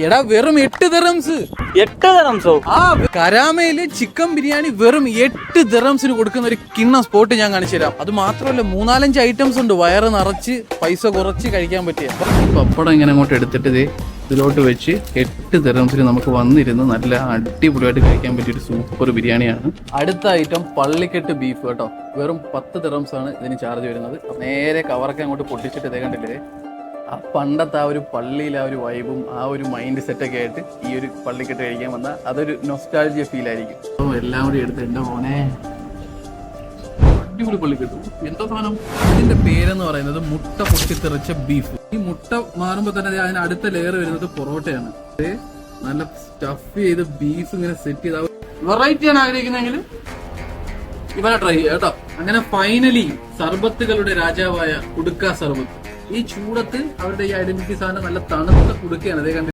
എടാ വെറും 8 ദിറംസ്. 8 ദിറംസോ? ആ കരാമയില് ചിക്കൻ ബിരിയാണി വെറും 8 ദിറംസിന് കൊടുക്കുന്ന ഒരു കിണ്ണ സ്പോട്ട് ഞാൻ കാണിച്ചു തരാം. അത് മാത്രമല്ല 3-4 ഐറ്റംസ് ഉണ്ട് വയറ് നിറച്ച് പൈസ കുറച്ച് കഴിക്കാൻ പറ്റിയ. പപ്പടം ഇങ്ങനെ അങ്ങോട്ട് എടുത്തിട്ട് ഇതിലോട്ട് വെച്ച് 8 ദിറംസിന് നമുക്ക് വന്നിരുന്ന് നല്ല അടിപൊളിയായിട്ട് കഴിക്കാൻ പറ്റിയൊരു സൂപ്പർ ബിരിയാണിയാണ്. അടുത്ത ഐറ്റം പള്ളിക്കെട്ട് ബീഫ് കേട്ടോ. വെറും 10 ദിറംസ് ആണ് ഇതിന് ചാർജ് വരുന്നത്. നേരെ കവറൊക്കെ അങ്ങോട്ട് പൊട്ടിച്ചിട്ട് ഇതേ കണ്ടില്ലേ, ആ പണ്ടത്തെ ആ ഒരു പള്ളിയിലെ ആ ഒരു വൈബും ആ ഒരു മൈൻഡ് സെറ്റൊക്കെ ആയിട്ട് ഈ ഒരു പള്ളിക്കെട്ട് കഴിക്കാൻ വന്നാൽ അതൊരു നൊസ്റ്റാൾജിയ ഫീൽ ആയിരിക്കും. അപ്പോൾ എല്ലാം കൂടി എടുത്ത് എൻ്റെ മോനെ അടിപൊളി പള്ളിക്കെട്ടു. എന്തോ സാധനം, ഇതിന്റെ പേരെന്ന് പറയുന്നത് മുട്ട പൊട്ടിത്തെറിച്ച ബീഫ്. ഈ മുട്ട മാറുമ്പോൾ തന്നെ അതിന് അടുത്ത ലെയർ വരുന്നത് പൊറോട്ടയാണ്. നല്ല സ്റ്റഫ് ചെയ്ത് ബീഫ് ഇങ്ങനെ സെറ്റ് ചെയ്ത് വെറൈറ്റിയാണ് ആഗ്രഹിക്കുന്നതെങ്കിൽ ഇവനെ ട്രൈ ചെയ്യാം കേട്ടോ. അങ്ങനെ ഫൈനലി സർബത്തുകളുടെ രാജാവായ കുടുക്ക സർബത്ത്. ഈ ചൂടത്ത് അവരുടെ ഈ ഐഡന്റിറ്റി സാധനം നല്ല തണുത്ത കുടുക്കയാണ്. അതേ കണ്ട്